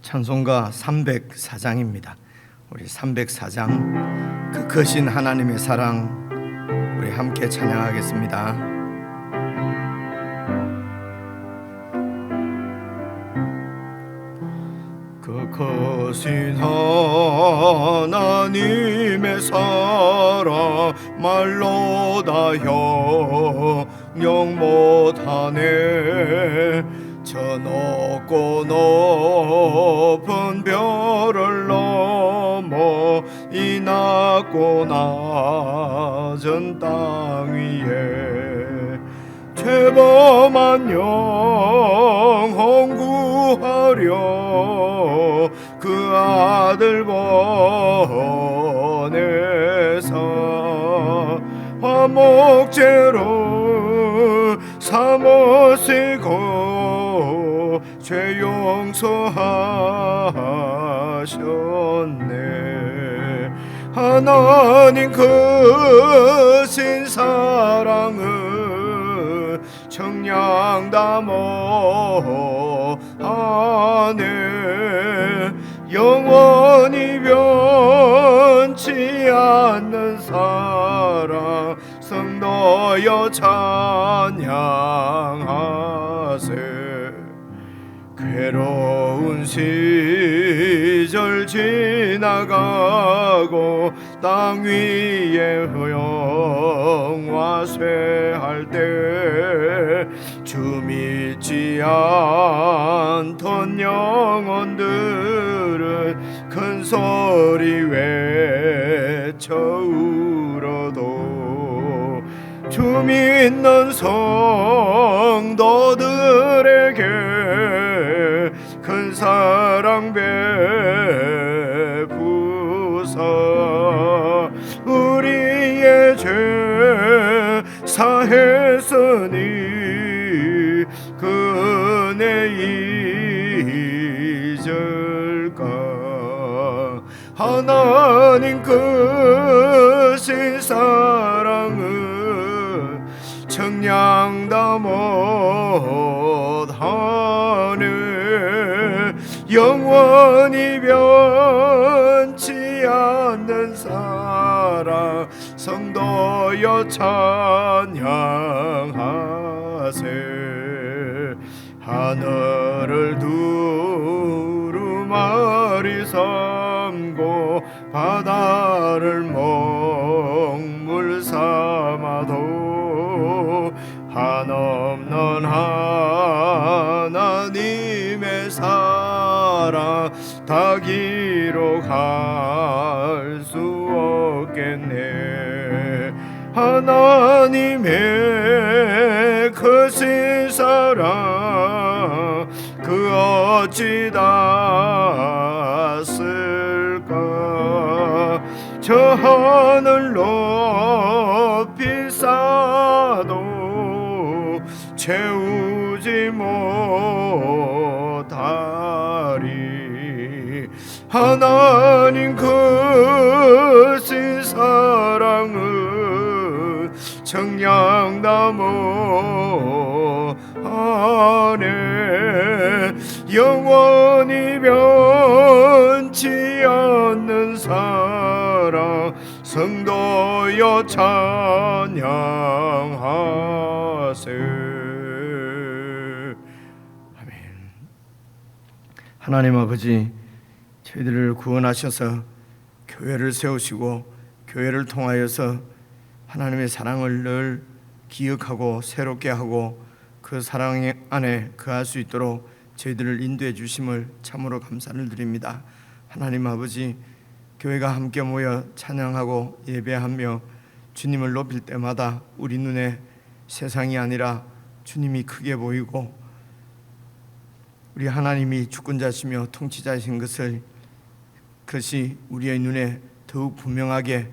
찬송가 304장입니다. 우리 304장 그 크신 하나님의 사랑 우리 함께 찬양하겠습니다. 그 크신 하나님의 사랑 말로 다 형용 못하네. 저 높고 높은 별을 넘어 이 낮고 낮은 땅 위에 죄범한 영혼 구하려 그 아들 보내사 화목제로 삼으시고 죄 용서하셨네. 하나님 크신 사랑은 청량다 못하네. 영원히 변치 않는 사랑 성도여 찬양하세. 괴로운 시절 지나가고 땅 위에 영화 쇠할 때 주 믿지 않던 영혼들은 큰 소리 외쳐 울어도 주 믿는 성도들에게 큰 사랑 베푸사 우리의 죄 사했으니 그 은혜 잊을까. 하나님 크신 사랑은 청량다 못하네. 영원히 변치 않는 사랑 성도여 찬양하세. 하늘을 두루마리 삼고 바다를 먹물 삼아도 한없는 하나님의 사랑 다 기록할 수 없겠네. 하나님의 크신 사랑 그 어찌 닿았을까. 저 하늘 높이 쌓아도 채우지 못하리. 하나님 크신 사랑은 청량다 못하네. 영원히 변치 않는 사랑 성도여 찬양하세. 아멘. 하나님 아버지, 저희들을 구원하셔서 교회를 세우시고 교회를 통하여서 하나님의 사랑을 늘 기억하고 새롭게 하고 그 사랑 안에 거할 수 있도록 저희들을 인도해 주심을 참으로 감사를 드립니다. 하나님 아버지, 교회가 함께 모여 찬양하고 예배하며 주님을 높일 때마다 우리 눈에 세상이 아니라 주님이 크게 보이고 우리 하나님이 주권자시며 통치자이신 그것이 우리의 눈에 더욱 분명하게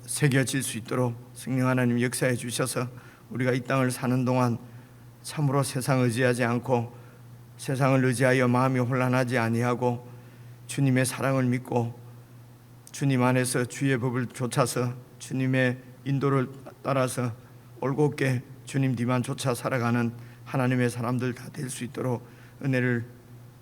새겨질 수 있도록 성령 하나님 역사해 주셔서 우리가 이 땅을 사는 동안 참으로 세상 의지하지 않고 세상을 의지하여 마음이 혼란하지 아니하고 주님의 사랑을 믿고 주님 안에서 주의 법을 좇아서 주님의 인도를 따라서 올곧게 주님 뒤만 쫓아 살아가는 하나님의 사람들 다 될 수 있도록 은혜를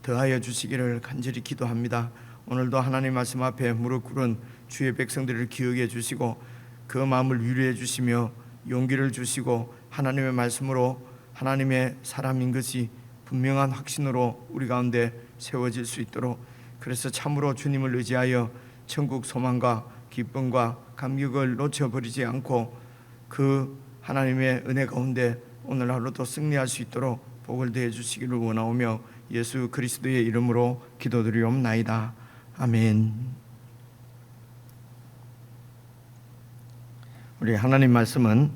더하여 주시기를 간절히 기도합니다. 오늘도 하나님 말씀 앞에 무릎 꿇은 주의 백성들을 기억해 주시고 그 마음을 위로해 주시며 용기를 주시고 하나님의 말씀으로 하나님의 사람인 것이 분명한 확신으로 우리 가운데 세워질 수 있도록, 그래서 참으로 주님을 의지하여 천국 소망과 기쁨과 감격을 놓쳐버리지 않고 그 하나님의 은혜 가운데 오늘 하루도 승리할 수 있도록 복을 더해 주시기를 원하오며 예수 그리스도의 이름으로 기도드리옵나이다. 아멘. 우리 하나님 말씀은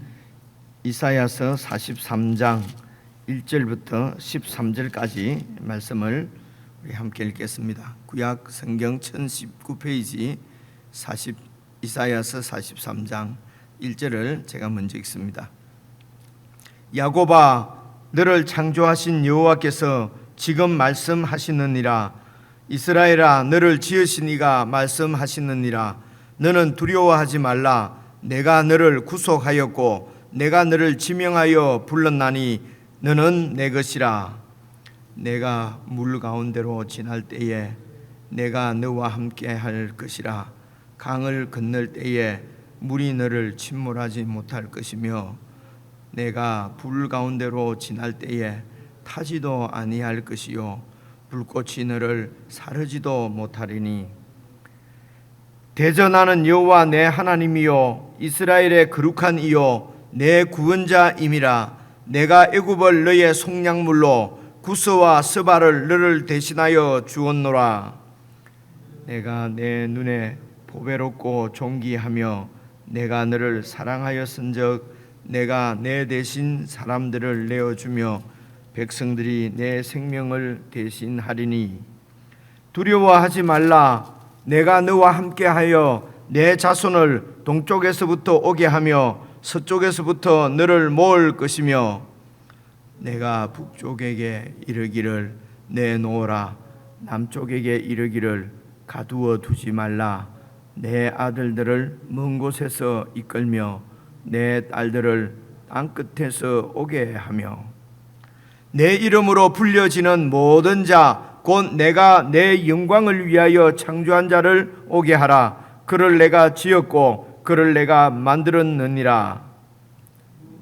이사야서 43장 1절부터 13절까지 말씀을 우리 함께 읽겠습니다. 구약 성경 1019페이지 이사야서 43장 1절을 제가 먼저 읽습니다. 야곱아, 너를 창조하신 여호와께서 지금 말씀하시느니라. 이스라엘아, 너를 지으신 이가 말씀하시느니라. 너는 두려워하지 말라. 내가 너를 구속하였고 내가 너를 지명하여 불렀나니 너는 내 것이라. 내가 물 가운데로 지날 때에 내가 너와 함께 할 것이라. 강을 건널 때에 물이 너를 침몰하지 못할 것이며 내가 불 가운데로 지날 때에 타지도 아니할 것이요 불꽃이 너를 사르지도 못하리니 대전하는 여호와 내 하나님이요 이스라엘의 거룩한 이요 내 구원자임이라. 내가 애굽을 너의 속량물로 구스와 스바를 너를 대신하여 주었노라. 내가 내 눈에 보배롭고 존귀하며 내가 너를 사랑하였은즉 내가 내 대신 사람들을 내어주며 백성들이 내 생명을 대신하리니 두려워하지 말라. 내가 너와 함께하여 내 자손을 동쪽에서부터 오게 하며 서쪽에서부터 너를 모을 것이며 내가 북쪽에게 이르기를 내놓으라. 남쪽에게 이르기를 가두어 두지 말라. 내 아들들을 먼 곳에서 이끌며 내 딸들을 땅끝에서 오게 하며 내 이름으로 불려지는 모든 자 곧 내가 내 영광을 위하여 창조한 자를 오게 하라. 그를 내가 지었고 그를 내가 만들었느니라.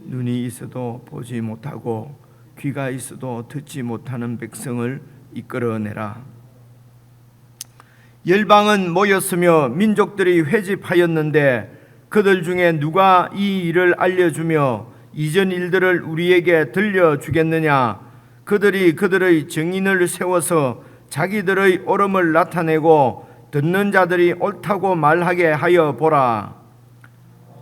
눈이 있어도 보지 못하고 귀가 있어도 듣지 못하는 백성을 이끌어내라. 열방은 모였으며 민족들이 회집하였는데 그들 중에 누가 이 일을 알려주며 이전 일들을 우리에게 들려주겠느냐. 그들이 그들의 증인을 세워서 자기들의 옳음을 나타내고 듣는 자들이 옳다고 말하게 하여 보라.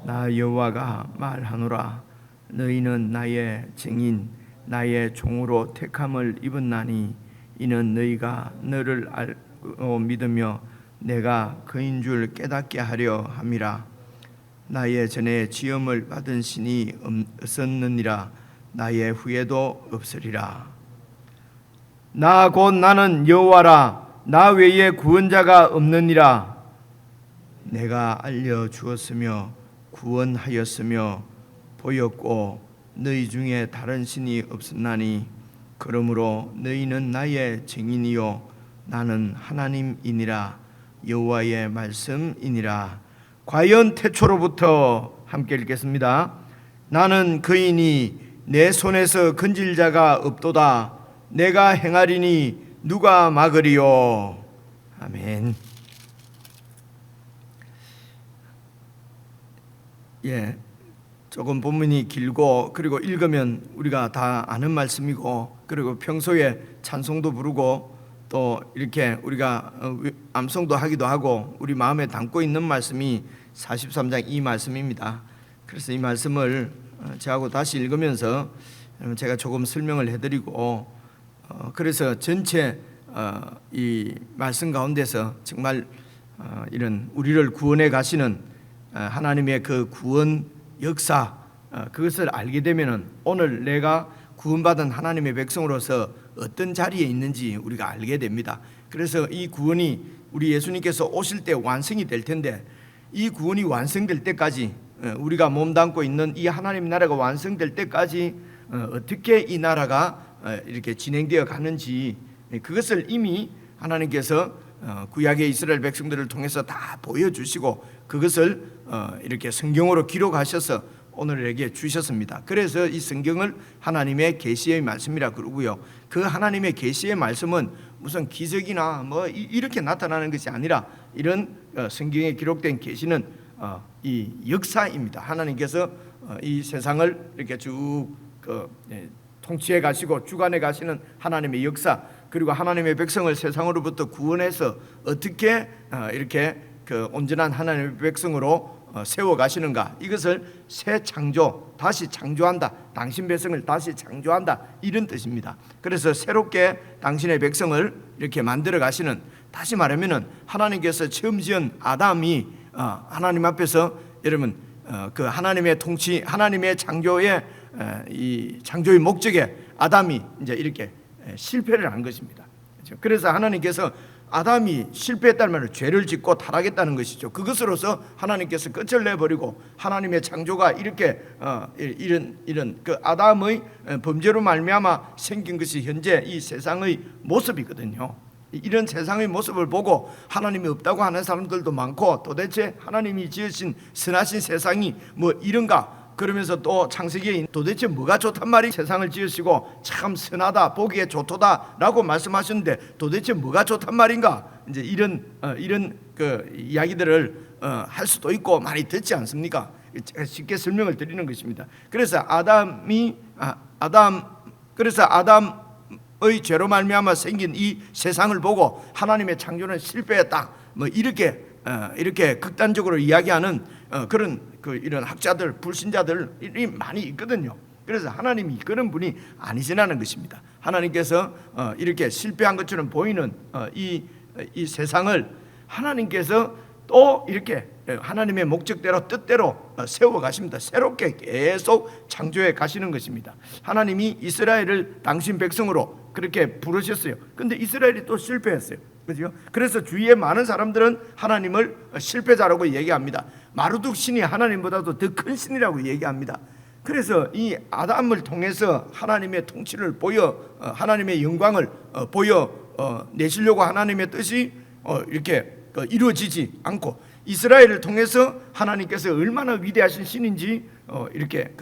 나 여호와가 말하노라. 너희는 나의 증인 나의 종으로 택함을 입었나니 이는 너희가 너를 알고 믿으며 내가 그인 줄 깨닫게 하려 함이라. 나의 전에 지음을 받은 신이 없었느니라. 나의 후에도 없으리라. 나 곧 나는 여호와라. 나 외에 구원자가 없느니라. 내가 알려주었으며 구원하였으며 보였고 너희 중에 다른 신이 없었나니 그러므로 너희는 나의 증인이요 나는 하나님이니라. 여호와의 말씀이니라. 과연 태초로부터 함께 읽겠습니다. 나는 그이니 내 손에서 건질 자가 없도다. 내가 행하리니 누가 막으리요. 아멘. 예, 조금 본문이 길고 그리고 읽으면 우리가 다 아는 말씀이고 그리고 평소에 찬송도 부르고 또 이렇게 우리가 암송도 하기도 하고 우리 마음에 담고 있는 말씀이 43장 이 말씀입니다. 그래서 이 말씀을 저하고 다시 읽으면서 제가 조금 설명을 해드리고 그래서 전체 이 말씀 가운데서 정말 이런 우리를 구원해 가시는 하나님의 그 구원 역사 그것을 알게 되면은 오늘 내가 구원받은 하나님의 백성으로서 어떤 자리에 있는지 우리가 알게 됩니다. 그래서 이 구원이 우리 예수님께서 오실 때 완성이 될 텐데 이 구원이 완성될 때까지 우리가 몸담고 있는 이 하나님 나라가 완성될 때까지 어떻게 이 나라가 이렇게 진행되어 가는지 그것을 이미 하나님께서 구약의 이스라엘 백성들을 통해서 다 보여주시고 그것을 이렇게 성경으로 기록하셔서 오늘에게 주셨습니다. 그래서 이 성경을 하나님의 계시의 말씀이라 그러고요. 그 하나님의 계시의 말씀은 무슨 기적이나 뭐 이렇게 나타나는 것이 아니라 이런 성경에 기록된 계시는 이 역사입니다. 하나님께서 이 세상을 이렇게 쭉 통치해 가시고 주관해 가시는 하나님의 역사, 그리고 하나님의 백성을 세상으로부터 구원해서 어떻게 이렇게 온전한 하나님의 백성으로 세워 가시는가, 이것을 새 창조, 다시 창조한다, 당신 백성을 다시 창조한다, 이런 뜻입니다. 그래서 새롭게 당신의 백성을 이렇게 만들어 가시는, 다시 말하면은 하나님께서 처음 지은 아담이 하나님 앞에서 여러분 그 하나님의 통치, 하나님의 창조의 이 창조의 목적에 아담이 이제 이렇게 실패를 한 것입니다. 그래서 하나님께서 아담이 실패했다는 말은 죄를 짓고 타락했다는 것이죠. 그것으로서 하나님께서 끝을 내버리고 하나님의 창조가 이렇게 이런 그 아담의 범죄로 말미암아 생긴 것이 현재 이 세상의 모습이거든요. 이런 세상의 모습을 보고 하나님이 없다고 하는 사람들도 많고, 도대체 하나님이 지으신 선하신 세상이 뭐 이런가, 그러면서 또 창세기에 도대체 뭐가 좋단 말이, 세상을 지으시고 참 선하다, 보기에 좋도다라고 말씀하셨는데 도대체 뭐가 좋단 말인가, 이제 이런 그 이야기들을 할 수도 있고 많이 듣지 않습니까? 제가 쉽게 설명을 드리는 것입니다. 그래서 아담의 죄로 말미암아 생긴 이 세상을 보고 하나님의 창조는 실패했다, 뭐 이렇게 극단적으로 이야기하는 그런 이런 학자들, 불신자들이 많이 있거든요. 그래서 하나님이 그런 분이 아니시라는 것입니다. 하나님께서 이렇게 실패한 것처럼 보이는 이 세상을 하나님께서 또 이렇게 하나님의 목적대로 뜻대로 세워 가십니다. 새롭게 계속 창조해 가시는 것입니다. 하나님이 이스라엘을 당신 백성으로 그렇게 부르셨어요. 근데 이스라엘이 또 실패했어요. 그죠? 그래서 주위에 많은 사람들은 하나님을 실패자라고 얘기합니다. 마르둑 신이 하나님보다도 더 큰 신이라고 얘기합니다. 그래서 이 아담을 통해서 하나님의 통치를 하나님의 영광을 내시려고 하나님의 뜻이 이렇게 이루어지지 않고, 이스라엘을 통해서 하나님께서 얼마나 위대하신 신인지 이렇게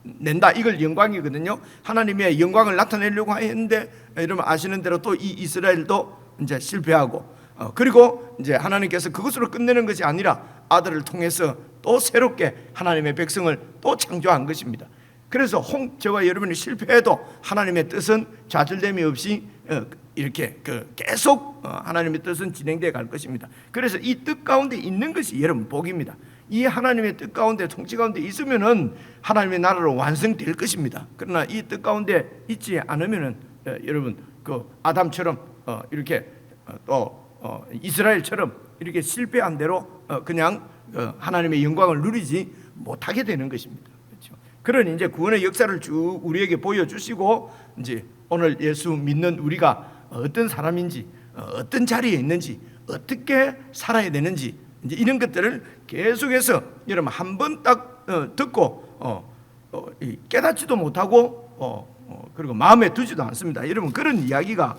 낸다, 이걸 영광이거든요. 하나님의 영광을 나타내려고 했는데 여러분 아시는 대로 또 이 이스라엘도 이제 실패하고, 그리고 이제 하나님께서 그것으로 끝내는 것이 아니라 아들을 통해서 또 새롭게 하나님의 백성을 또 창조한 것입니다. 그래서 저와 여러분이 실패해도 하나님의 뜻은 좌절됨이 없이 이렇게 계속 하나님의 뜻은 진행되어 갈 것입니다. 그래서 이 뜻 가운데 있는 것이 여러분 복입니다. 이 하나님의 뜻 가운데, 통치 가운데 있으면은 하나님의 나라로 완성될 것입니다. 그러나 이 뜻 가운데 있지 않으면은 여러분 아담처럼 이렇게 또 이스라엘처럼 이렇게 실패한 대로 그냥 하나님의 영광을 누리지 못하게 되는 것입니다. 그렇죠? 그런 이제 구원의 역사를 쭉 우리에게 보여주시고, 이제 오늘 예수 믿는 우리가 어떤 사람인지, 어떤 자리에 있는지, 어떻게 살아야 되는지, 이제 이런 것들을 계속해서 여러분 한 번 딱 듣고 깨닫지도 못하고 그리고 마음에 두지도 않습니다. 여러분 그런 이야기가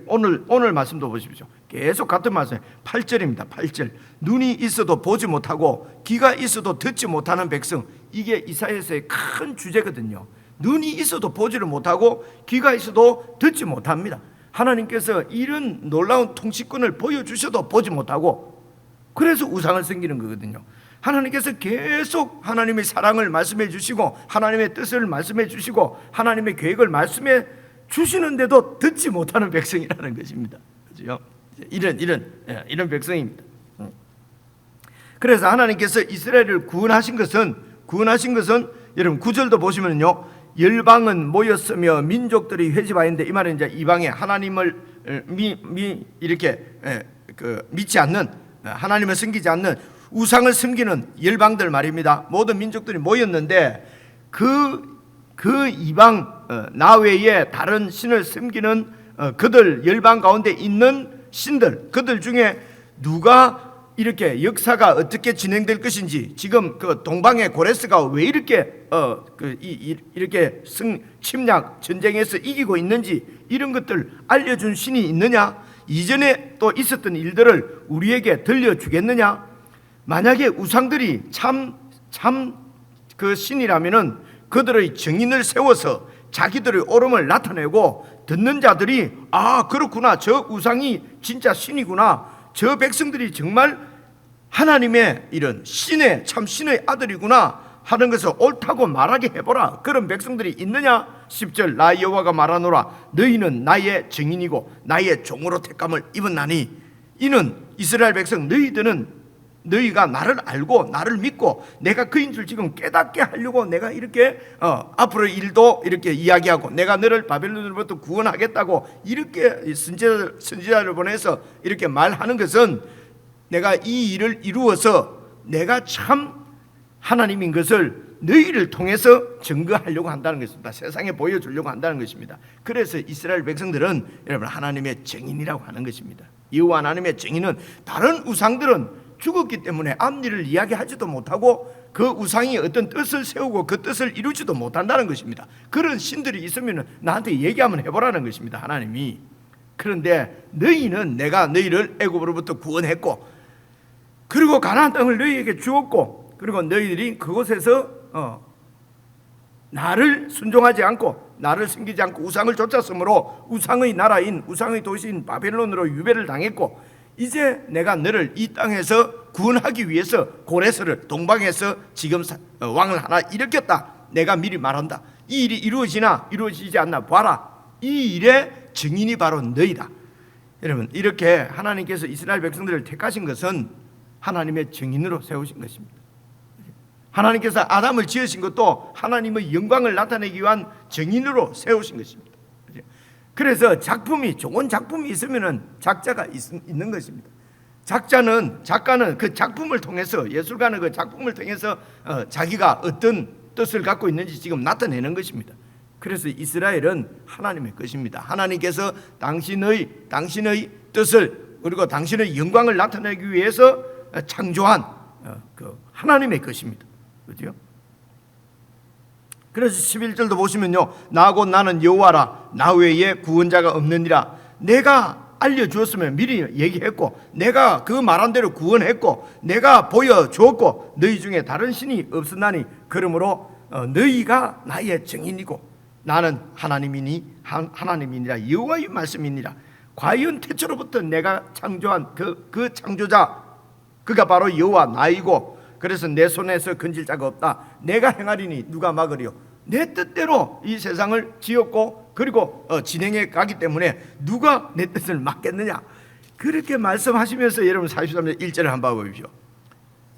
오늘 말씀도 보십시오. 계속 같은 말씀 8절입니다. 8절. 눈이 있어도 보지 못하고 귀가 있어도 듣지 못하는 백성, 이게 이사야서의 큰 주제거든요. 눈이 있어도 보지를 못하고 귀가 있어도 듣지 못합니다. 하나님께서 이런 놀라운 통치권을 보여주셔도 보지 못하고, 그래서 우상을 섬기는 거거든요. 하나님께서 계속 하나님의 사랑을 말씀해 주시고 하나님의 뜻을 말씀해 주시고 하나님의 계획을 말씀해 주시는데도 듣지 못하는 백성이라는 것입니다. 그렇죠? 이런 백성입니다. 그래서 하나님께서 이스라엘을 구원하신 것은 여러분 9절도 보시면요, 열방은 모였으며 민족들이 회집하였는데, 이 말은 이제 이방에 하나님을 이렇게 믿지 않는, 하나님을 섬기지 않는 우상을 섬기는 열방들 말입니다. 모든 민족들이 모였는데 그 이방 나 외에 다른 신을 섬기는 그들 열방 가운데 있는 신들, 그들 중에 누가 이렇게 역사가 어떻게 진행될 것인지, 지금 그 동방의 고레스가 왜 이렇게 이렇게 침략 전쟁에서 이기고 있는지, 이런 것들 알려준 신이 있느냐? 이전에 또 있었던 일들을 우리에게 들려주겠느냐? 만약에 우상들이 참 그 신이라면은 그들의 증인을 세워서 자기들의 옳음을 나타내고, 듣는 자들이 아, 그렇구나, 저 우상이 진짜 신이구나, 저 백성들이 정말 하나님의 이런 신의, 참 신의 아들이구나 하는 것을 옳다고 말하게 해보라. 그런 백성들이 있느냐? 10절, 나 여호와가 말하노라, 너희는 나의 증인이고 나의 종으로 택감을 입었나니, 이는 이스라엘 백성 너희들은 너희가 나를 알고 나를 믿고 내가 그인 줄 지금 깨닫게 하려고 내가 이렇게 앞으로 일도 이렇게 이야기하고, 내가 너를 바벨론으로부터 구원하겠다고 이렇게 선지자를 보내서 이렇게 말하는 것은, 내가 이 일을 이루어서 내가 참 하나님인 것을 너희를 통해서 증거하려고 한다는 것입니다. 세상에 보여주려고 한다는 것입니다. 그래서 이스라엘 백성들은 여러분 하나님의 증인이라고 하는 것입니다. 여호와 하나님의 증인은, 다른 우상들은 죽었기 때문에 앞일을 이야기하지도 못하고 그 우상이 어떤 뜻을 세우고 그 뜻을 이루지도 못한다는 것입니다. 그런 신들이 있으면 나한테 얘기 한번 해보라는 것입니다, 하나님이. 그런데 너희는 내가 너희를 애굽으로부터 구원했고, 그리고 가나안 땅을 너희에게 주었고, 그리고 너희들이 그곳에서 나를 순종하지 않고 나를 섬기지 않고 우상을 좇았으므로 우상의 나라인, 우상의 도시인 바벨론으로 유배를 당했고, 이제 내가 너를 이 땅에서 구원하기 위해서 고레스를 동방에서 지금 왕을 하나 일으켰다. 내가 미리 말한다. 이 일이 이루어지나 이루어지지 않나 봐라. 이 일의 증인이 바로 너희다. 여러분, 이렇게 하나님께서 이스라엘 백성들을 택하신 것은 하나님의 증인으로 세우신 것입니다. 하나님께서 아담을 지으신 것도 하나님의 영광을 나타내기 위한 증인으로 세우신 것입니다. 그래서 작품이, 좋은 작품이 있으면은 작자가 있는 것입니다. 작가는 그 작품을 통해서, 예술가는 그 작품을 통해서 자기가 어떤 뜻을 갖고 있는지 지금 나타내는 것입니다. 그래서 이스라엘은 하나님의 것입니다. 하나님께서 당신의 뜻을, 그리고 당신의 영광을 나타내기 위해서 창조한 그 하나님의 것입니다. 그렇죠? 그래서 11절도 보시면요, 나고 나는 여호와라, 나 외에 구원자가 없느니라. 내가 알려주었으면 미리 얘기했고, 내가 그 말한 대로 구원했고, 내가 보여주었고, 너희 중에 다른 신이 없으나니, 그러므로 너희가 나의 증인이고 나는 하나님이니라, 여호와의 말씀이니라. 과연 태초로부터 내가 창조한 그 창조자, 그가 바로 여호와 나이고, 그래서 내 손에서 건질 자가 없다. 내가 행하리니 누가 막으리요. 내 뜻대로 이 세상을 지었고, 그리고 진행해 가기 때문에 누가 내 뜻을 막겠느냐. 그렇게 말씀하시면서 여러분 43절 1절을 한번 보십시오.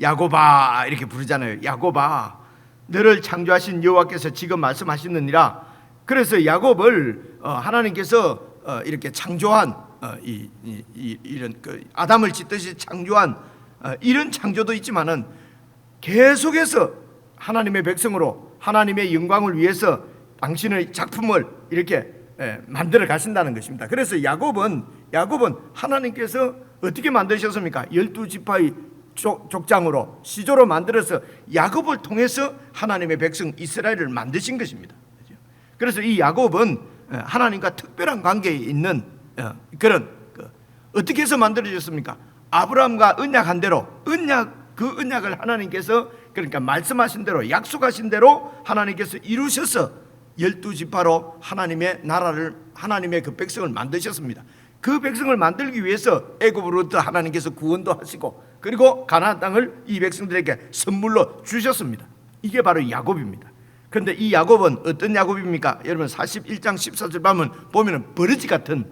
야곱아, 이렇게 부르잖아요. 야곱아, 너를 창조하신 여호와께서 지금 말씀하시느니라. 그래서 야곱을 하나님께서 이렇게 창조한 이런 아담을 짓듯이 창조한 이런 창조도 있지만은, 계속해서 하나님의 백성으로 하나님의 영광을 위해서 당신의 작품을 이렇게 만들어 가신다는 것입니다. 그래서 야곱은 하나님께서 어떻게 만드셨습니까? 12지파의 족장으로, 시조로 만들어서 야곱을 통해서 하나님의 백성 이스라엘을 만드신 것입니다. 그래서 이 야곱은 하나님과 특별한 관계에 있는 그런, 어떻게 해서 만들어졌습니까? 아브라함과 언약한 대로, 그 언약을 하나님께서, 그러니까 말씀하신 대로, 약속하신 대로 하나님께서 이루셔서 12지파로 하나님의 나라를, 하나님의 그 백성을 만드셨습니다. 그 백성을 만들기 위해서 애굽으로부터 하나님께서 구원도 하시고, 그리고 가나안 땅을 이 백성들에게 선물로 주셨습니다. 이게 바로 야곱입니다. 그런데 이 야곱은 어떤 야곱입니까? 여러분 41장 14절 보면 버러지 같은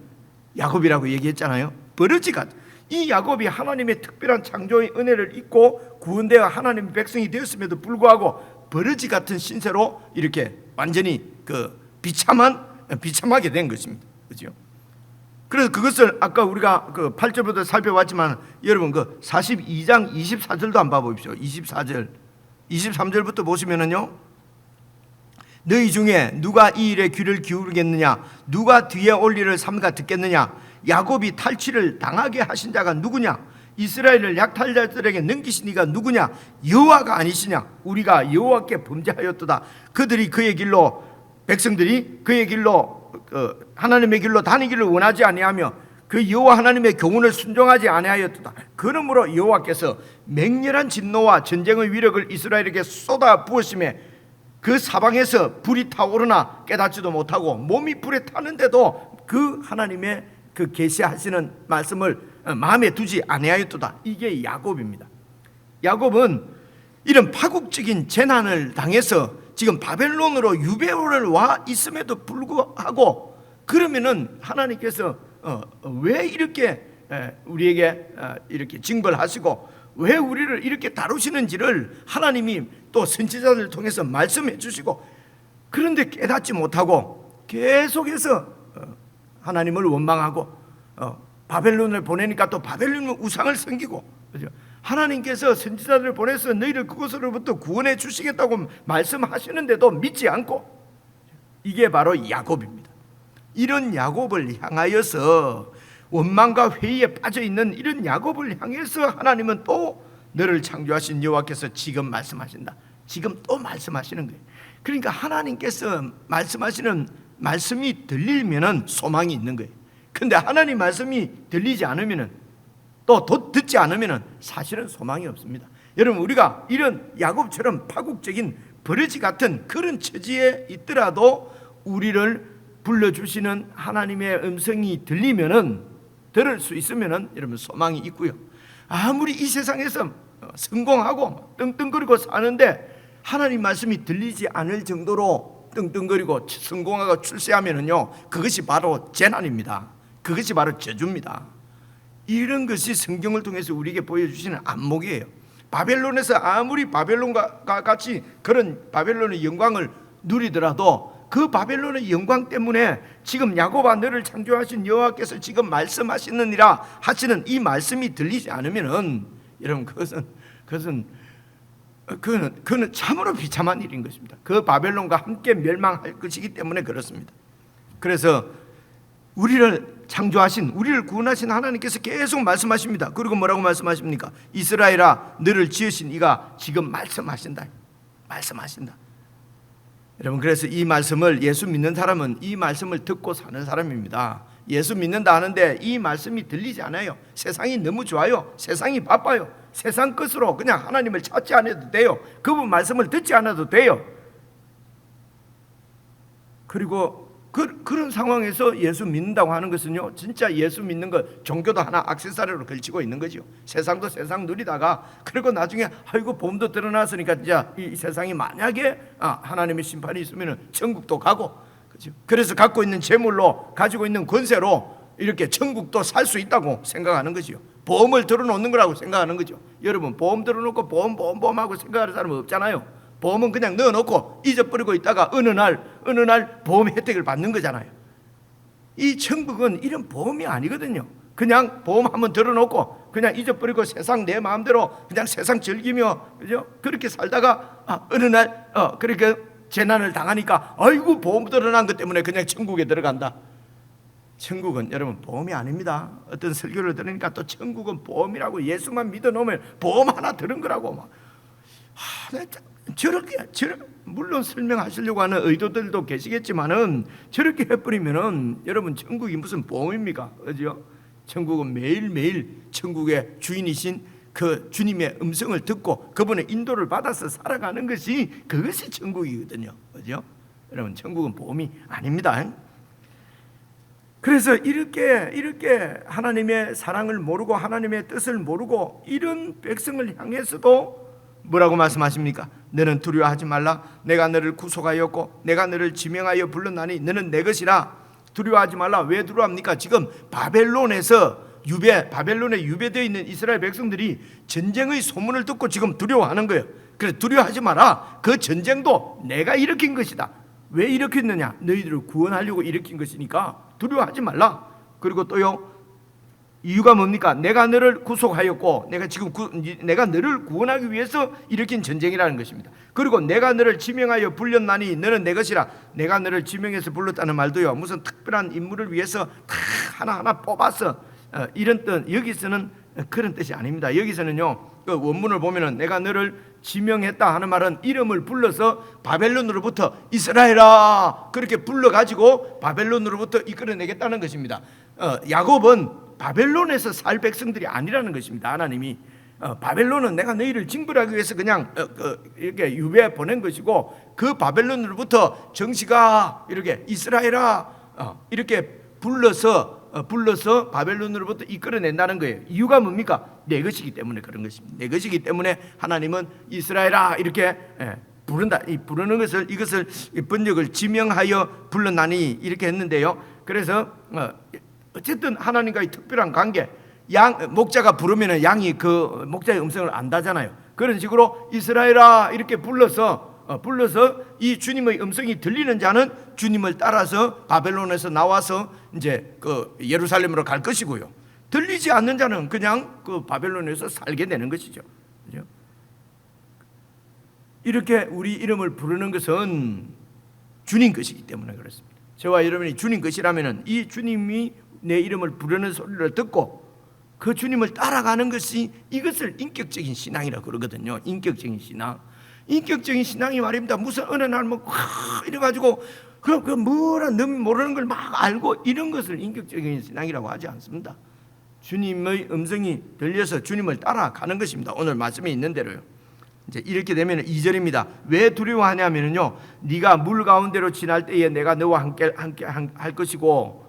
야곱이라고 얘기했잖아요. 버러지 같은, 이 야곱이 하나님의 특별한 창조의 은혜를 잊고 구원되어 하나님의 백성이 되었음에도 불구하고 버러지 같은 신세로 이렇게 완전히 비참하게 된 것입니다. 그렇죠? 그래서 그것을 아까 우리가 8절부터 살펴봤지만, 여러분 42장 24절도 한번 봐보십시오. 23절부터 보시면은요, 너희 중에 누가 이 일에 귀를 기울이겠느냐? 누가 뒤에 올 일을 삼가 듣겠느냐? 야곱이 탈취를 당하게 하신 자가 누구냐? 이스라엘을 약탈자들에게 넘기신 이가 누구냐? 여호와가 아니시냐? 우리가 여호와께 범죄하였도다. 그들이 그의 길로, 백성들이 그의 길로, 하나님의 길로 다니기를 원하지 아니하며 그 여호와 하나님의 교훈을 순종하지 아니하였도다. 그러므로 여호와께서 맹렬한 진노와 전쟁의 위력을 이스라엘에게 쏟아 부으심에 그 사방에서 불이 타오르나 깨닫지도 못하고 몸이 불에 타는데도 그 하나님의 그 계시하시는 말씀을 마음에 두지 아니하였도다. 이게 야곱입니다. 야곱은 이런 파국적인 재난을 당해서 지금 바벨론으로 유배를 와 있음에도 불구하고, 그러면은 하나님께서 왜 이렇게 우리에게 이렇게 징벌하시고 왜 우리를 이렇게 다루시는지를 하나님이 또 선지자들을 통해서 말씀해 주시고, 그런데 깨닫지 못하고 계속해서 하나님을 원망하고 바벨론을 보내니까 또 바벨론 우상을 섬기고, 그죠? 하나님께서 선지자들을 보내서 너희를 그곳으로부터 구원해 주시겠다고 말씀하시는데도 믿지 않고, 이게 바로 야곱입니다. 이런 야곱을 향하여서, 원망과 회의에 빠져있는 이런 야곱을 향해서 하나님은 또 너를 창조하신 여호와께서 지금 말씀하신다. 지금 또 말씀하시는 거예요. 그러니까 하나님께서 말씀하시는 말씀이 들리면은 소망이 있는 거예요. 근데 하나님 말씀이 들리지 않으면은, 또 듣지 않으면은 사실은 소망이 없습니다. 여러분, 우리가 이런 야곱처럼 파국적인 버러지 같은 그런 처지에 있더라도 우리를 불러주시는 하나님의 음성이 들을 수 있으면은 여러분 소망이 있고요. 아무리 이 세상에서 성공하고 떵떵거리고 사는데 하나님 말씀이 들리지 않을 정도로 떵떵거리고 성공하고 출세하면은요, 그것이 바로 재난입니다. 그것이 바로 저주입니다. 이런 것이 성경을 통해서 우리에게 보여주시는 안목이에요. 바벨론에서 아무리 바벨론과 같이 그런 바벨론의 영광을 누리더라도 그 바벨론의 영광 때문에 지금 야곱아 너를 창조하신 여호와께서 지금 말씀하시느니라 하시는 이 말씀이 들리지 않으면은 여러분 그것은 참으로 비참한 일인 것입니다. 그 바벨론과 함께 멸망할 것이기 때문에 그렇습니다. 그래서 우리를 창조하신, 우리를 구원하신 하나님께서 계속 말씀하십니다. 그리고 뭐라고 말씀하십니까? 이스라엘아 너를 지으신 이가 지금 말씀하신다. 여러분, 그래서 이 말씀을, 예수 믿는 사람은 이 말씀을 듣고 사는 사람입니다. 예수 믿는다 하는데 이 말씀이 들리지 않아요. 세상이 너무 좋아요. 세상이 바빠요. 세상 것으로 그냥 하나님을 찾지 않아도 돼요. 그분 말씀을 듣지 않아도 돼요. 그리고 그런 상황에서 예수 믿는다고 하는 것은요, 진짜 예수 믿는 것, 종교도 하나 액세서리로 걸치고 있는 거죠. 세상도 세상 누리다가 그리고 나중에 아이고 보험도 드러났으니까 진짜 이 세상이 만약에 하나님의 심판이 있으면 천국도 가고, 그렇죠? 그래서 갖고 있는 재물로, 가지고 있는 권세로 이렇게 천국도 살 수 있다고 생각하는 거죠. 보험을 들어놓는 거라고 생각하는 거죠. 여러분, 보험 들어놓고 보험하고 생각하는 사람은 없잖아요. 보험은 그냥 넣어놓고 잊어버리고 있다가 어느 날 보험 혜택을 받는 거잖아요. 이 천국은 이런 보험이 아니거든요. 그냥 보험 한번 들어놓고 그냥 잊어버리고 세상 내 마음대로 그냥 세상 즐기며, 그죠? 그렇게 살다가 어느 날 그렇게 재난을 당하니까 아이고 보험 들어난 것 때문에 그냥 천국에 들어간다. 천국은 여러분 보험이 아닙니다. 어떤 설교를 들으니까 또 천국은 보험이라고, 예수만 믿어놓으면 보험 하나 들은 거라고 막. 저렇게 물론 설명하시려고 하는 의도들도 계시겠지만은 저렇게 해버리면은 여러분 천국이 무슨 보험입니까? 그죠? 천국은 매일매일 천국의 주인이신 그 주님의 음성을 듣고 그분의 인도를 받아서 살아가는 것이, 그것이 천국이거든요. 그죠? 여러분, 천국은 보험이 아닙니다. 그래서 이렇게 하나님의 사랑을 모르고 하나님의 뜻을 모르고 이런 백성을 향해서도 뭐라고 말씀하십니까? 너는 두려워하지 말라. 내가 너를 구속하였고 내가 너를 지명하여 불렀나니 너는 내 것이라. 두려워하지 말라. 왜 두려워합니까? 지금 바벨론에 유배되어 있는 이스라엘 백성들이 전쟁의 소문을 듣고 지금 두려워하는 거예요. 그래서 두려워하지 마라. 그 전쟁도 내가 일으킨 것이다. 왜 일으켰느냐? 너희들을 구원하려고 일으킨 것이니까 두려워하지 말라. 그리고 또요, 이유가 뭡니까? 내가 너를 구속하였고 내가 너를 구원하기 위해서 일으킨 전쟁이라는 것입니다. 그리고 내가 너를 지명하여 불렸나니 너는 내 것이라. 내가 너를 지명해서 불렀다는 말도요, 무슨 특별한 인물을 위해서 다 하나하나 뽑아서 이런 뜻, 여기서는 그런 뜻이 아닙니다. 여기서는요, 그 원문을 보면은 내가 너를 지명했다 하는 말은 이름을 불러서 바벨론으로부터 이스라엘아 그렇게 불러가지고 바벨론으로부터 이끌어내겠다는 것입니다. 야곱은 바벨론에서 살 백성들이 아니라는 것입니다. 하나님이 바벨론은 내가 너희를 징벌하기 위해서 그냥 이렇게 유배해 보낸 것이고, 그 바벨론으로부터 정시가 이렇게 이스라엘아 이렇게 불러서 바벨론으로부터 이끌어낸다는 거예요. 이유가 뭡니까? 내 것이기 때문에 그런 것입니다. 내 것이기 때문에 하나님은 이스라엘아 이렇게 부른다. 이 부르는 것을, 이것을 번역을 지명하여 불러나니 이렇게 했는데요. 그래서 어쨌든 하나님과의 특별한 관계, 목자가 부르면은 양이 그 목자의 음성을 안다잖아요. 그런 식으로 이스라엘아 이렇게 불러서 이 주님의 음성이 들리는 자는 주님을 따라서 바벨론에서 나와서 이제 그 예루살렘으로 갈 것이고요. 들리지 않는 자는 그냥 그 바벨론에서 살게 되는 것이죠. 그렇죠? 이렇게 우리 이름을 부르는 것은 주님 것이기 때문에 그렇습니다. 저와 여러분이 주님 것이라면은 이 주님이 내 이름을 부르는 소리를 듣고 그 주님을 따라가는 것이, 이것을 인격적인 신앙이라고 그러거든요. 인격적인 신앙. 인격적인 신앙이 말입니다. 무슨 어느 날 뭐 이래가지고 그 뭐라 남 모르는 걸 막 알고 이런 것을 인격적인 신앙이라고 하지 않습니다. 주님의 음성이 들려서 주님을 따라가는 것입니다. 오늘 말씀에 있는 대로요. 이제 이렇게 되면 2절입니다. 왜 두려워하냐면요, 네가 물 가운데로 지날 때에 내가 너와 함께 할 것이고,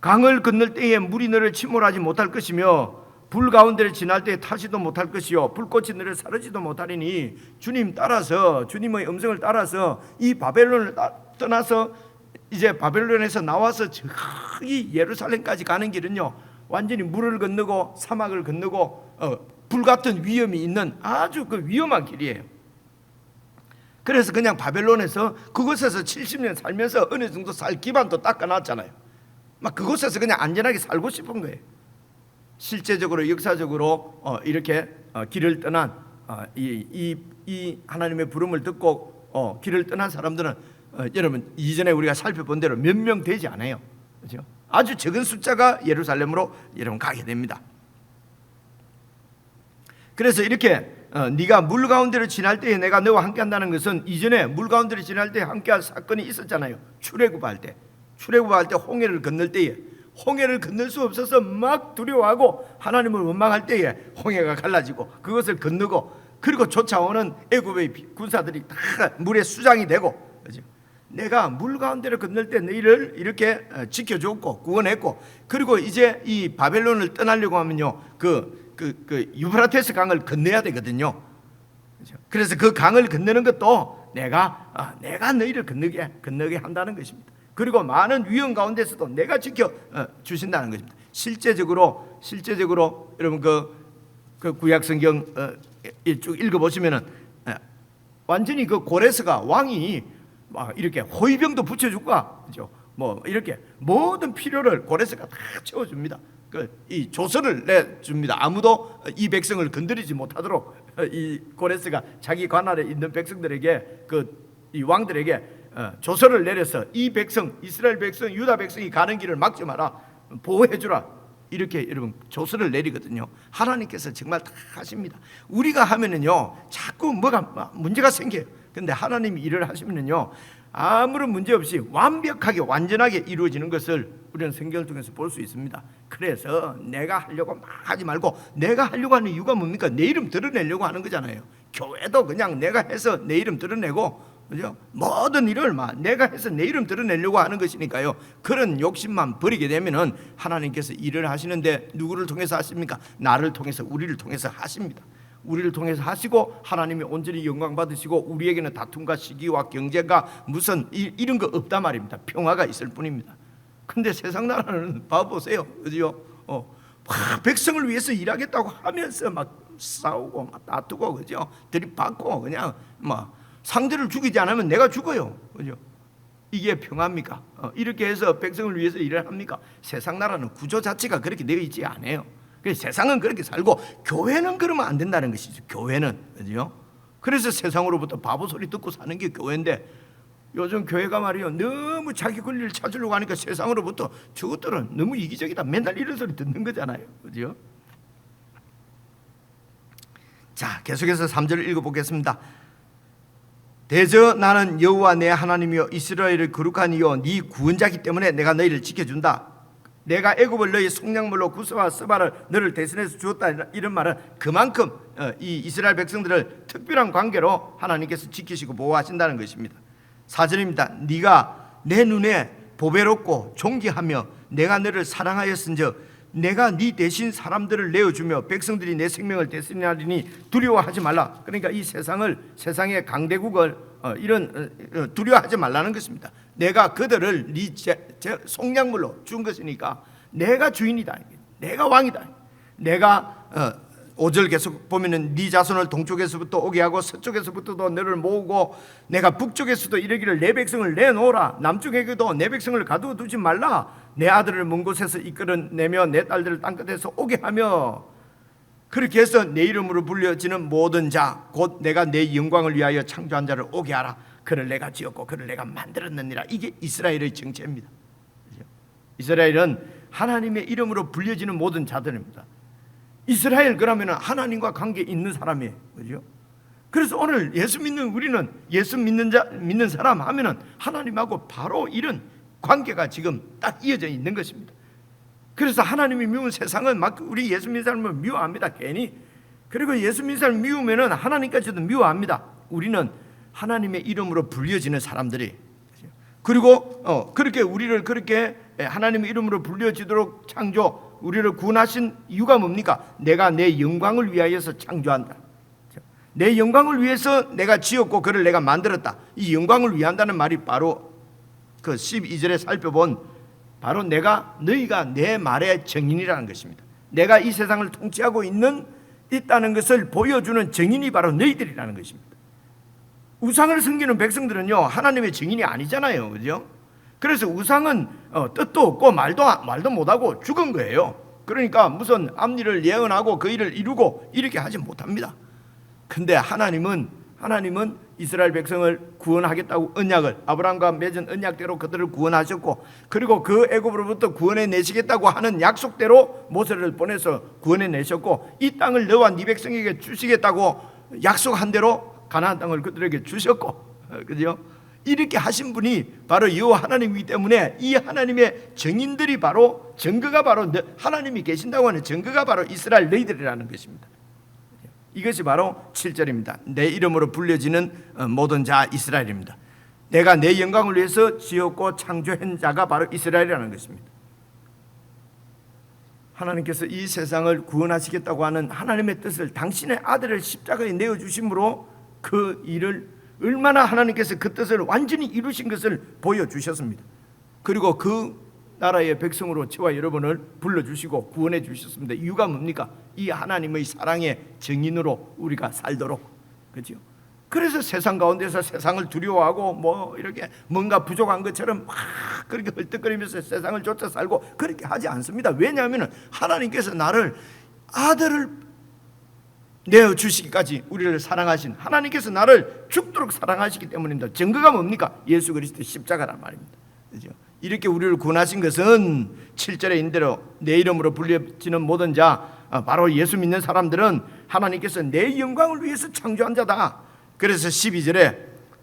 강을 건널 때에 물이 너를 침몰하지 못할 것이며, 불 가운데를 지날 때에 타지도 못할 것이요 불꽃이 너를 사르지도 못하리니, 주님 따라서, 주님의 음성을 따라서 이 바벨론을 떠나서 이제 바벨론에서 나와서 저기 예루살렘까지 가는 길은요, 완전히 물을 건너고 사막을 건너고 불같은 위험이 있는 아주 그 위험한 길이에요. 그래서 그냥 바벨론에서 그곳에서 70년 살면서 어느 정도 살 기반도 닦아놨잖아요. 막 그곳에서 그냥 안전하게 살고 싶은 거예요. 실제적으로 역사적으로 이렇게 길을 떠난 이 하나님의 부름을 듣고 길을 떠난 사람들은 여러분 이전에 우리가 살펴본 대로 몇 명 되지 않아요. 그렇죠? 아주 적은 숫자가 예루살렘으로 여러분 가게 됩니다. 그래서 이렇게 네가 물 가운데를 지날 때에 내가 너와 함께 한다는 것은, 이전에 물 가운데를 지날 때에 함께할 사건이 있었잖아요. 출애굽할 때 홍해를 건널 때에, 홍해를 건널 수 없어서 막 두려워하고 하나님을 원망할 때에 홍해가 갈라지고 그것을 건너고, 그리고 쫓아오는 애굽의 군사들이 다 물에 수장이 되고, 그렇죠? 내가 물 가운데를 건널 때 너희를 이렇게 지켜줬고 구원했고, 그리고 이제 이 바벨론을 떠나려고 하면요, 그 유브라테스 강을 건너야 되거든요. 그렇죠? 그래서 그 강을 건너는 것도 내가 너희를 건너게 한다는 것입니다. 그리고 많은 위험 가운데서도 내가 지켜 주신다는 것입니다. 실제적으로 여러분 그 구약 성경 쭉 읽어 보시면은 완전히 그 고레스가 왕이 막 이렇게 호위병도 붙여줄까, 그죠? 뭐 이렇게 모든 필요를 고레스가 다 채워줍니다. 이 조서를 내줍니다. 아무도 이 백성을 건드리지 못하도록 이 고레스가 자기 관할에 있는 백성들에게, 이 왕들에게 조서를 내려서 이 백성, 이스라엘 백성, 유다 백성이 가는 길을 막지 마라, 보호해주라, 이렇게 여러분 조서를 내리거든요. 하나님께서 정말 다 하십니다. 우리가 하면은요 자꾸 뭐가 문제가 생겨요. 근데 하나님이 일을 하시면은요 아무런 문제 없이 완벽하게 완전하게 이루어지는 것을 우리는 성경을 통해서 볼 수 있습니다. 그래서 내가 하려고 막 하지 말고, 내가 하려고 하는 이유가 뭡니까? 내 이름 드러내려고 하는 거잖아요. 교회도 그냥 내가 해서 내 이름 드러내고, 그죠? 모든 일을 막 내가 해서 내 이름 드러내려고 하는 것이니까요. 그런 욕심만 버리게 되면은 하나님께서 일을 하시는데 누구를 통해서 하십니까? 나를 통해서, 우리를 통해서 하십니다. 우리를 통해서 하시고 하나님이 온전히 영광 받으시고, 우리에게는 다툼과 시기와 경쟁과 무슨 이런 거 없단 말입니다. 평화가 있을 뿐입니다. 근데 세상 나라는 봐보세요, 그죠? 백성을 위해서 일하겠다고 하면서 막 싸우고 막 다투고, 그죠? 들이받고 그냥 막 상대를 죽이지 않으면 내가 죽어요, 그죠? 이게 평화입니까? 이렇게 해서 백성을 위해서 일을 합니까? 세상 나라는 구조 자체가 그렇게 되어 있지 않아요. 그래서 세상은 그렇게 살고 교회는 그러면 안 된다는 것이죠. 교회는, 그죠? 그래서 세상으로부터 바보 소리 듣고 사는 게 교회인데, 요즘 교회가 말이요 너무 자기 권리를 찾으려고 하니까 세상으로부터 저것들은 너무 이기적이다, 맨날 이런 소리 듣는 거잖아요, 그죠? 자, 계속해서 3절을 읽어보겠습니다. 대저 나는 여호와 내 하나님이여 이스라엘을 거룩한 이요 네 구원자기 때문에 내가 너희를 지켜준다. 내가 애굽을 너희 속량물로 구스와 스바를 너를 대신해서 주었다. 이런 말은 그만큼 이 이스라엘 백성들을 특별한 관계로 하나님께서 지키시고 보호하신다는 것입니다. 4절입니다. 네가 내 눈에 보배롭고 존귀하며 내가 너를 사랑하였은즉 내가 네 대신 사람들을 내어주며 백성들이 내 생명을 대신하리니 두려워하지 말라. 그러니까 이 세상의 강대국을 이런 두려워하지 말라는 것입니다. 내가 그들을 네 속량물로 준 것이니까 내가 주인이다. 내가 왕이다. 내가 5절 계속 보면은 네 자손을 동쪽에서부터 오게 하고 서쪽에서부터도 너를 모으고 내가 북쪽에서도 이르기를 내 백성을 내놓으라. 남쪽에게도 내 백성을 가두어두지 말라. 내 아들을 먼 곳에서 이끌어내며 내 딸들을 땅끝에서 오게 하며 그렇게 해서 내 이름으로 불려지는 모든 자 곧 내가 내 영광을 위하여 창조한 자를 오게 하라. 그를 내가 지었고 그를 내가 만들었느니라. 이게 이스라엘의 정체입니다. 이스라엘은 하나님의 이름으로 불려지는 모든 자들입니다. 이스라엘 그러면 하나님과 관계 있는 사람이에요. 그죠? 그래서 오늘 예수 믿는 우리는 예수 믿는 사람 하면은 하나님하고 바로 이런 관계가 지금 딱 이어져 있는 것입니다. 그래서 하나님이 미운 세상은 막 우리 예수 믿는 사람을 미워합니다. 괜히. 그리고 예수 믿는 사람을 미우면은 하나님까지도 미워합니다. 우리는 하나님의 이름으로 불려지는 사람들이. 그리고 그렇게 우리를 그렇게 하나님의 이름으로 불려지도록 우리를 구원하신 이유가 뭡니까? 내가 내 영광을 위하여서 창조한다. 내 영광을 위해서 내가 지었고 그를 내가 만들었다. 이 영광을 위한다는 말이 바로 그 12절에 살펴본 바로 너희가 내 말의 증인이라는 것입니다. 내가 이 세상을 통치하고 있다는 것을 보여주는 증인이 바로 너희들이라는 것입니다. 우상을 섬기는 백성들은요 하나님의 증인이 아니잖아요. 그죠? 그래서 우상은 뜻도 없고 말도 못하고 죽은 거예요. 그러니까 무슨 앞일을 예언하고 그 일을 이루고 이렇게 하지 못합니다. 근데 하나님은 이스라엘 백성을 구원하겠다고 언약을 아브라함과 맺은 언약대로 그들을 구원하셨고 그리고 그 애굽으로부터 구원해 내시겠다고 하는 약속대로 모세를 보내서 구원해 내셨고 이 땅을 너와 네 백성에게 주시겠다고 약속한 대로 가나안 땅을 그들에게 주셨고 그죠? 이렇게 하신 분이 바로 여호와 하나님이기 때문에 이 하나님의 증인들이 바로 증거가 바로 하나님이 계신다고 하는 증거가 바로 이스라엘 너희들이라는 것입니다. 이것이 바로 7절입니다. 내 이름으로 불려지는 모든 자 이스라엘입니다. 내가 내 영광을 위해서 지었고 창조한 자가 바로 이스라엘이라는 것입니다. 하나님께서 이 세상을 구원하시겠다고 하는 하나님의 뜻을 당신의 아들을 십자가에 내어주심으로 그 일을 얼마나 하나님께서 그 뜻을 완전히 이루신 것을 보여주셨습니다. 그리고 그 나라의 백성으로 저와 여러분을 불러주시고 구원해 주셨습니다. 이유가 뭡니까? 이 하나님의 사랑의 증인으로 우리가 살도록. 그렇죠? 그래서 세상 가운데서 세상을 두려워하고 뭐 이렇게 뭔가 부족한 것처럼 막 그렇게 헐떡거리면서 세상을 쫓아 살고 그렇게 하지 않습니다. 왜냐하면 하나님께서 나를 아들을 내어주시기까지 우리를 사랑하신 하나님께서 나를 죽도록 사랑하시기 때문입니다. 증거가 뭡니까? 예수 그리스도 십자가란 말입니다. 그렇죠? 이렇게 우리를 구원하신 것은 7절에 있는 대로 내 이름으로 불려지는 모든 자 바로 예수 믿는 사람들은 하나님께서 내 영광을 위해서 창조한 자다. 그래서 12절에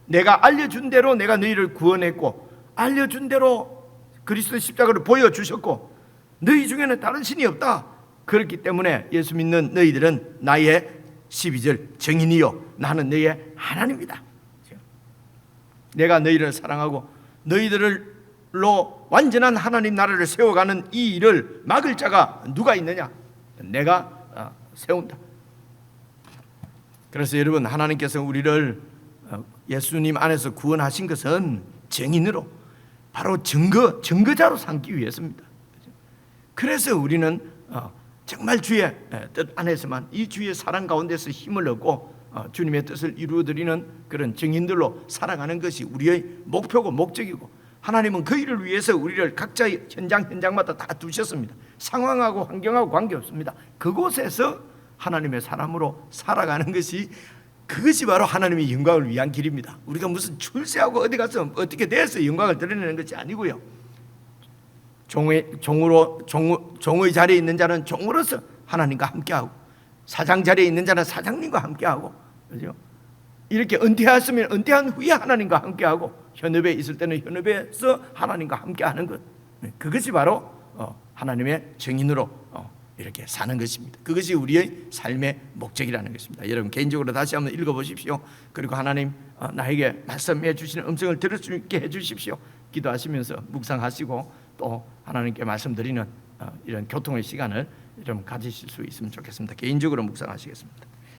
내가 알려준 대로 내가 너희를 구원했고 알려준 대로 그리스도 십자가를 보여주셨고 너희 중에는 다른 신이 없다. 그렇기 때문에 예수 믿는 너희들은 나의 12절 증인이요 나는 너희의 하나님이다. 내가 너희를 사랑하고 너희들로 완전한 하나님 나라를 세워가는 이 일을 막을 자가 누가 있느냐? 내가 세운다. 그래서 여러분 하나님께서 우리를 예수님 안에서 구원하신 것은 증인으로 바로 증거자로 삼기 위해서입니다. 그래서 우리는 정말 주의 뜻 안에서만 이 주의 사랑 가운데서 힘을 얻고 주님의 뜻을 이루어드리는 그런 증인들로 살아가는 것이 우리의 목표고 목적이고 하나님은 그 일을 위해서 우리를 각자 현장마다 다 두셨습니다. 상황하고 환경하고 관계없습니다. 그곳에서 하나님의 사람으로 살아가는 것이 그것이 바로 하나님의 영광을 위한 길입니다. 우리가 무슨 출세하고 어디 가서 어떻게 돼서 영광을 드러내는 것이 아니고요. 종의 자리에 있는 자는 종으로서 하나님과 함께하고 사장 자리에 있는 자는 사장님과 함께하고, 그죠? 이렇게 은퇴했으면 은퇴한 후에 하나님과 함께하고, 현업에 있을 때는 현업에서 하나님과 함께하는 것, 그것이 바로 하나님의 증인으로 이렇게 사는 것입니다. 그것이 우리의 삶의 목적이라는 것입니다. 여러분 개인적으로 다시 한번 읽어보십시오. 그리고 하나님 나에게 말씀해 주시는 음성을 들을 수 있게 해주십시오. 기도하시면서 묵상하시고 또 하나님께 말씀드리는 이런 교통의 시간을 좀 가지실 수 있으면 좋겠습니다. 개인적으로 묵상하시겠습니다.